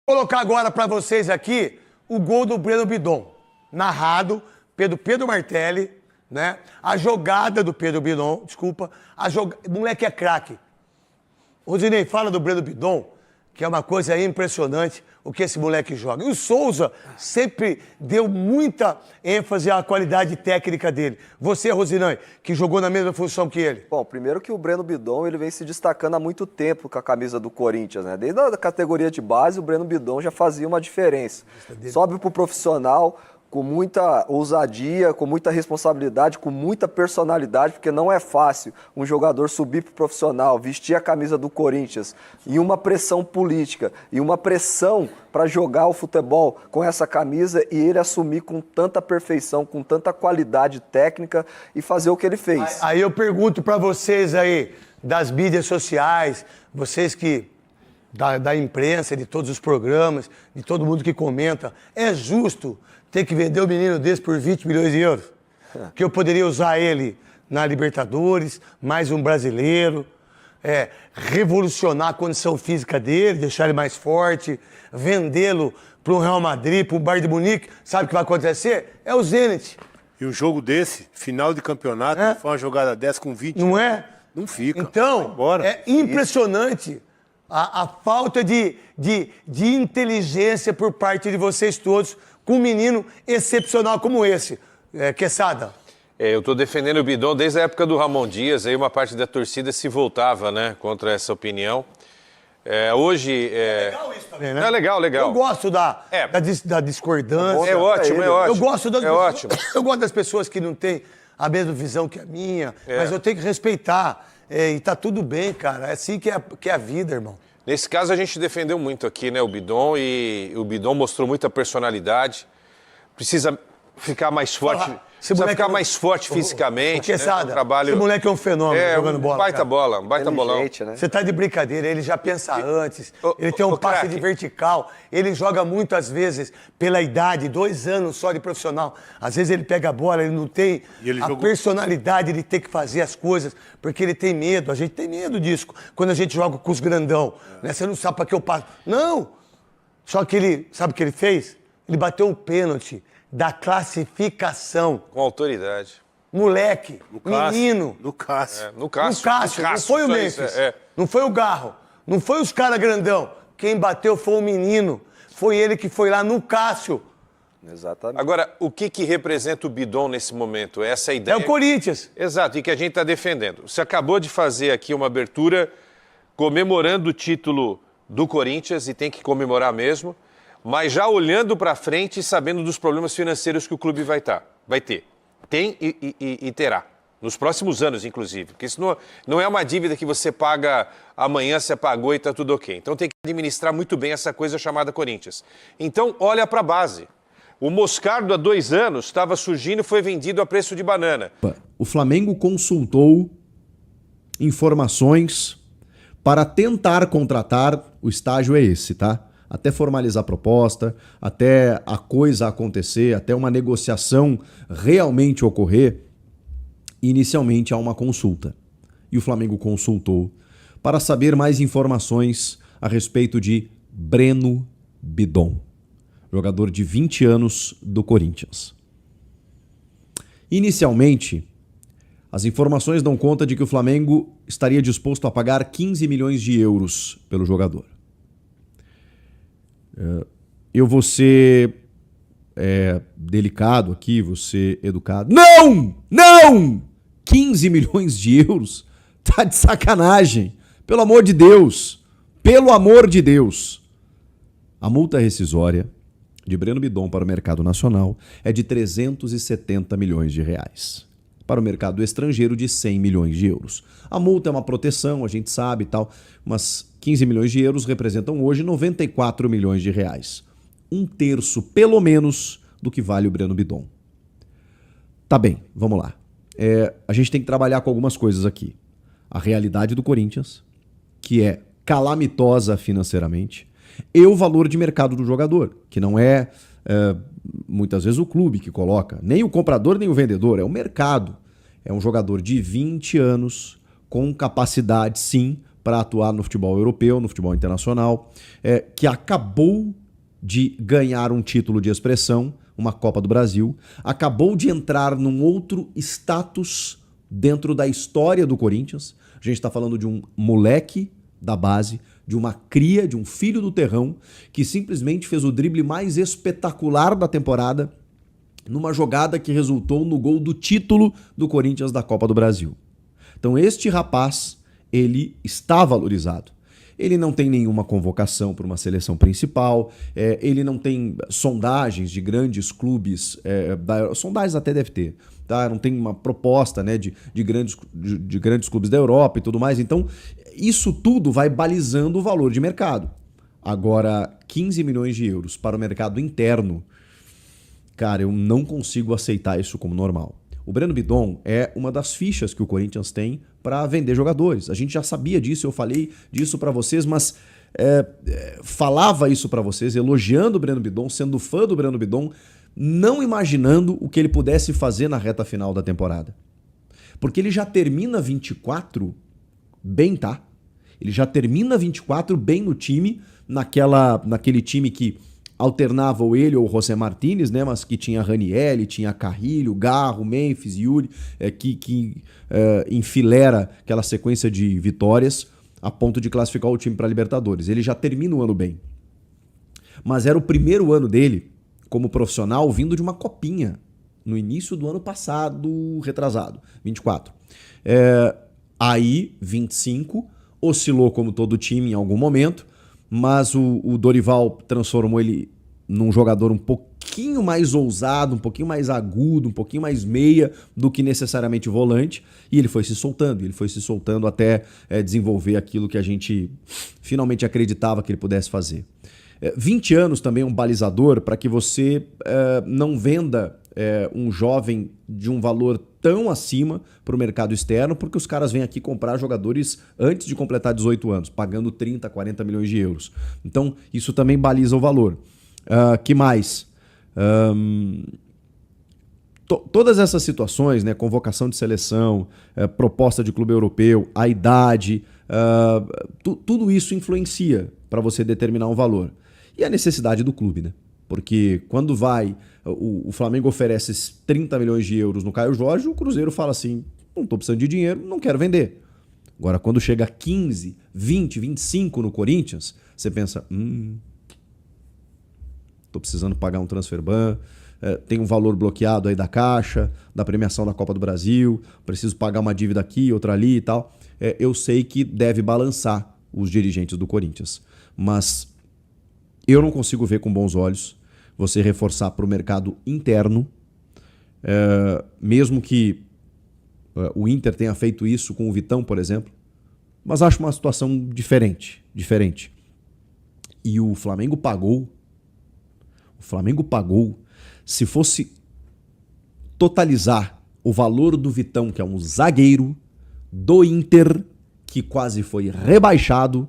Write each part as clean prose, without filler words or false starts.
Vou colocar agora para vocês aqui o gol do Breno Bidon, narrado pelo Pedro Martelli, né? A jogada do Pedro Bidon, desculpa, o moleque é craque. Rodinei, fala do Breno Bidon, que é uma coisa impressionante o que esse moleque joga. E o Souza sempre deu muita ênfase à qualidade técnica dele. Você, Rosinei, que jogou na mesma função que ele. Bom, primeiro que o Breno Bidon ele vem se destacando há muito tempo com a camisa do Corinthians, né? Desde a categoria de base, o Breno Bidon já fazia uma diferença. Sobe pro profissional com muita ousadia, com muita responsabilidade, com muita personalidade, porque não é fácil um jogador subir pro profissional, vestir a camisa do Corinthians, e uma pressão política, e uma pressão para jogar o futebol com essa camisa, e ele assumir com tanta perfeição, com tanta qualidade técnica e fazer o que ele fez. Aí eu pergunto para vocês aí, das mídias sociais, vocês que da imprensa, de todos os programas, de todo mundo que comenta, é justo ter que vender um menino desse por 20 milhões de euros? Que eu poderia usar ele na Libertadores, mais um brasileiro, revolucionar a condição física dele, deixar ele mais forte, vendê-lo para um Real Madrid, para um Bayern de Munique. Sabe o que vai acontecer? É o Zenit. E um jogo desse, final de campeonato, foi uma jogada dessa com 20 Não é? Não fica. Então, é impressionante a falta de inteligência por parte de vocês todos com um menino excepcional como esse. Quesada. Eu estou defendendo o Bidon desde a época do Ramon Dias, aí uma parte da torcida se voltava, né, contra essa opinião. Hoje... É legal isso também, né? É legal. Eu gosto da discordância. É ótimo. Eu gosto das pessoas, ótimo. Eu gosto das pessoas que não têm a mesma visão que a minha, mas eu tenho que respeitar. E tá tudo bem, cara. É assim que é a vida, irmão. Nesse caso, a gente defendeu muito aqui, né, o Bidon, e o Bidon mostrou muita personalidade. Precisa ficar mais forte, mais forte fisicamente. Quesada, esse moleque é um fenômeno jogando bola. Baita bolão. Né? Você tá de brincadeira, ele já pensa antes, ele tem um passe de vertical, ele joga muitas vezes pela idade, 2 anos só de profissional. Às vezes ele pega a bola, ele não tem personalidade de ter que fazer as coisas, porque ele tem medo, a gente tem medo disso, quando a gente joga com os grandão. Né? Você não sabe para que eu passo. Não! Só que ele, sabe o que ele fez? Ele bateu um pênalti da classificação. Com autoridade. Moleque, menino. No Cássio. No Cássio. Não foi o Memphis. Não foi o Garro. Não foi os caras grandão. Quem bateu foi o menino. Foi ele que foi lá no Cássio. Exatamente. Agora, o que representa o Bidon nesse momento? Essa ideia... É o Corinthians. Exato, e que a gente está defendendo. Você acabou de fazer aqui uma abertura comemorando o título do Corinthians, e tem que comemorar mesmo, mas já olhando para frente e sabendo dos problemas financeiros que o clube vai ter. Tem e terá. Nos próximos anos, inclusive. Porque isso não é uma dívida que você paga amanhã, você pagou e está tudo ok. Então tem que administrar muito bem essa coisa chamada Corinthians. Então, olha para a base. O Moscardo, há 2 anos, estava surgindo e foi vendido a preço de banana. O Flamengo consultou informações para tentar contratar, o estágio é esse, tá? Até formalizar a proposta, até a coisa acontecer, até uma negociação realmente ocorrer, inicialmente há uma consulta. E o Flamengo consultou para saber mais informações a respeito de Breno Bidon, jogador de 20 anos do Corinthians. Inicialmente, as informações dão conta de que o Flamengo estaria disposto a pagar 15 milhões de euros pelo jogador. Eu vou ser delicado aqui, vou ser educado. Não! 15 milhões de euros? Tá de sacanagem. Pelo amor de Deus. Pelo amor de Deus. A multa rescisória de Breno Bidon para o mercado nacional é de 370 milhões de reais. Para o mercado estrangeiro, de 100 milhões de euros. A multa é uma proteção, a gente sabe e tal, mas 15 milhões de euros representam hoje 94 milhões de reais. 1/3, pelo menos, do que vale o Breno Bidon. Tá bem, vamos lá. A gente tem que trabalhar com algumas coisas aqui. A realidade do Corinthians, que é calamitosa financeiramente, e o valor de mercado do jogador, que não é muitas vezes o clube que coloca, nem o comprador nem o vendedor, é o mercado. É um jogador de 20 anos, com capacidade, sim, para atuar no futebol europeu, no futebol internacional, que acabou de ganhar um título de expressão, uma Copa do Brasil, acabou de entrar num outro status dentro da história do Corinthians. A gente está falando de um moleque da base, de uma cria, de um filho do terrão, que simplesmente fez o drible mais espetacular da temporada numa jogada que resultou no gol do título do Corinthians da Copa do Brasil. Então este rapaz, ele está valorizado. Ele não tem nenhuma convocação para uma seleção principal, ele não tem sondagens de grandes clubes, sondagens até deve ter, tá? Não tem uma proposta, né, de grandes clubes da Europa e tudo mais. Então, isso tudo vai balizando o valor de mercado. Agora, 15 milhões de euros para o mercado interno, cara, eu não consigo aceitar isso como normal. O Breno Bidon é uma das fichas que o Corinthians tem para vender jogadores. A gente já sabia disso, eu falei disso para vocês, mas falava isso para vocês, elogiando o Breno Bidon, sendo fã do Breno Bidon, não imaginando o que ele pudesse fazer na reta final da temporada. Porque ele já termina 24 bem, tá? Ele já termina 24 bem no time, naquele time que alternava ou ele ou o José Martínez, né? Mas que tinha Ranieri, tinha Carrilho, Garro, Memphis, Yuri, que enfilera aquela sequência de vitórias a ponto de classificar o time para a Libertadores. Ele já termina o ano bem. Mas era o primeiro ano dele como profissional vindo de uma copinha no início do ano passado, retrasado, 24. Aí, 25, oscilou como todo time em algum momento, mas o Dorival transformou ele num jogador um pouquinho mais ousado, um pouquinho mais agudo, um pouquinho mais meia do que necessariamente volante, e ele foi se soltando até desenvolver aquilo que a gente finalmente acreditava que ele pudesse fazer. 20 anos também é um balizador para que você não venda um jovem de um valor tão acima para o mercado externo, porque os caras vêm aqui comprar jogadores antes de completar 18 anos, pagando 30, 40 milhões de euros. Então, isso também baliza o valor. Que mais? Todas essas situações, né, convocação de seleção, proposta de clube europeu, a idade, tudo isso influencia para você determinar um valor. E a necessidade do clube, né? Porque quando o Flamengo oferece 30 milhões de euros no Caio Jorge, o Cruzeiro fala assim, não estou precisando de dinheiro, não quero vender. Agora, quando chega a 15, 20, 25 no Corinthians, você pensa, estou precisando pagar um transfer ban, tem um valor bloqueado aí da Caixa, da premiação da Copa do Brasil, preciso pagar uma dívida aqui, outra ali e tal. Eu sei que deve balançar os dirigentes do Corinthians, mas eu não consigo ver com bons olhos você reforçar para o mercado interno, mesmo que o Inter tenha feito isso com o Vitão, por exemplo, mas acho uma situação diferente. E o Flamengo pagou, se fosse totalizar o valor do Vitão, que é um zagueiro do Inter, que quase foi rebaixado,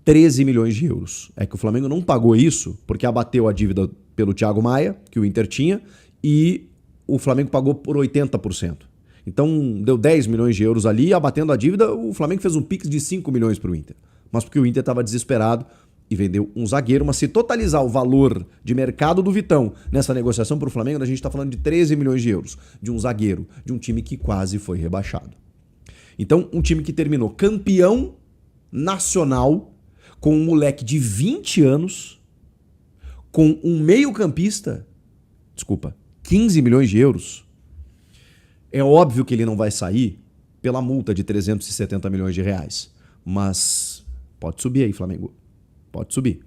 13 milhões de euros. É que o Flamengo não pagou isso porque abateu a dívida pelo Thiago Maia, que o Inter tinha, e o Flamengo pagou por 80%. Então deu 10 milhões de euros ali, abatendo a dívida, o Flamengo fez um pix de 5 milhões para o Inter. Mas porque o Inter estava desesperado e vendeu um zagueiro, mas se totalizar o valor de mercado do Vitão nessa negociação para o Flamengo, a gente está falando de 13 milhões de euros, de um zagueiro, de um time que quase foi rebaixado. Então, um time que terminou campeão nacional, com um moleque de 20 anos, com um meio-campista, 15 milhões de euros, é óbvio que ele não vai sair pela multa de 370 milhões de reais. Mas pode subir aí, Flamengo. Pode subir.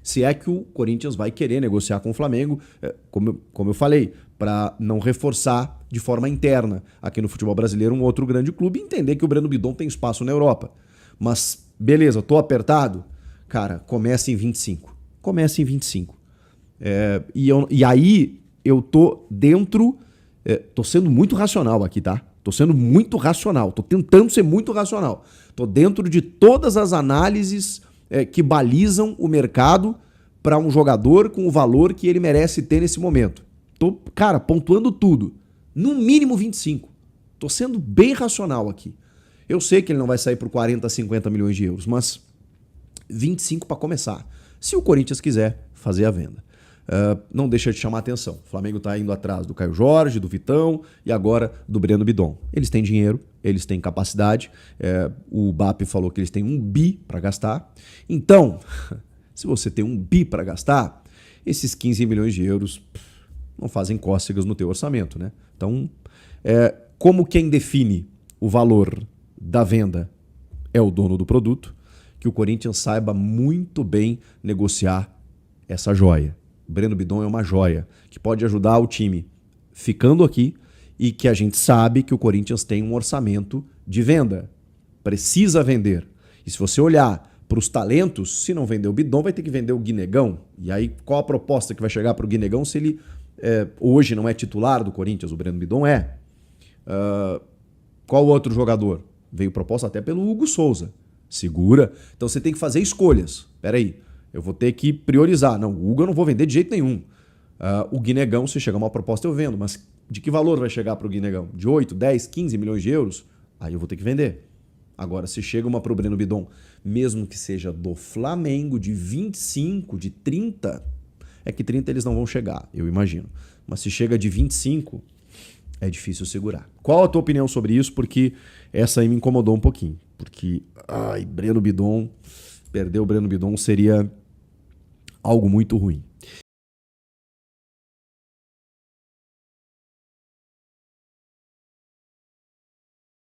Se é que o Corinthians vai querer negociar com o Flamengo, como eu falei, para não reforçar de forma interna aqui no futebol brasileiro um outro grande clube e entender que o Breno Bidon tem espaço na Europa. Mas, beleza, tô apertado? Cara, comece em 25. Comece em 25. E aí eu tô dentro... tô sendo muito racional aqui, tá? Tô sendo muito racional. Tô tentando ser muito racional. Tô dentro de todas as análises que balizam o mercado para um jogador com o valor que ele merece ter nesse momento. Tô, cara, pontuando tudo. No mínimo 25. Tô sendo bem racional aqui. Eu sei que ele não vai sair por 40, 50 milhões de euros, mas 25 para começar. Se o Corinthians quiser fazer a venda. Não deixa de chamar a atenção. O Flamengo está indo atrás do Caio Jorge, do Vitão e agora do Breno Bidon. Eles têm dinheiro, eles têm capacidade. O BAP falou que eles têm 1 bi para gastar. Então, se você tem 1 bi para gastar, esses 15 milhões de euros não fazem cócegas no teu orçamento, né? Então, como quem define o valor da venda é o dono do produto, que o Corinthians saiba muito bem negociar essa joia. O Breno Bidon é uma joia que pode ajudar o time ficando aqui e que a gente sabe que o Corinthians tem um orçamento de venda. Precisa vender. E se você olhar para os talentos, se não vender o Bidon, vai ter que vender o Guinegão. E aí, qual a proposta que vai chegar para o Guinegão se ele hoje não é titular do Corinthians? O Breno Bidon é. Qual outro jogador? Veio proposta até pelo Hugo Souza. Segura. Então você tem que fazer escolhas. Peraí, eu vou ter que priorizar. Não, o Hugo eu não vou vender de jeito nenhum. O Guinegão, se chegar uma proposta, eu vendo. Mas de que valor vai chegar para o Guinegão? De 8, 10, 15 milhões de euros? Aí eu vou ter que vender. Agora, se chega uma para o Breno Bidon, mesmo que seja do Flamengo, de 25, de 30, é que 30 eles não vão chegar, eu imagino. Mas se chega de 25, é difícil segurar. Qual a tua opinião sobre isso? Porque essa aí me incomodou um pouquinho. Porque, Breno Bidon, perder o Breno Bidon seria algo muito ruim.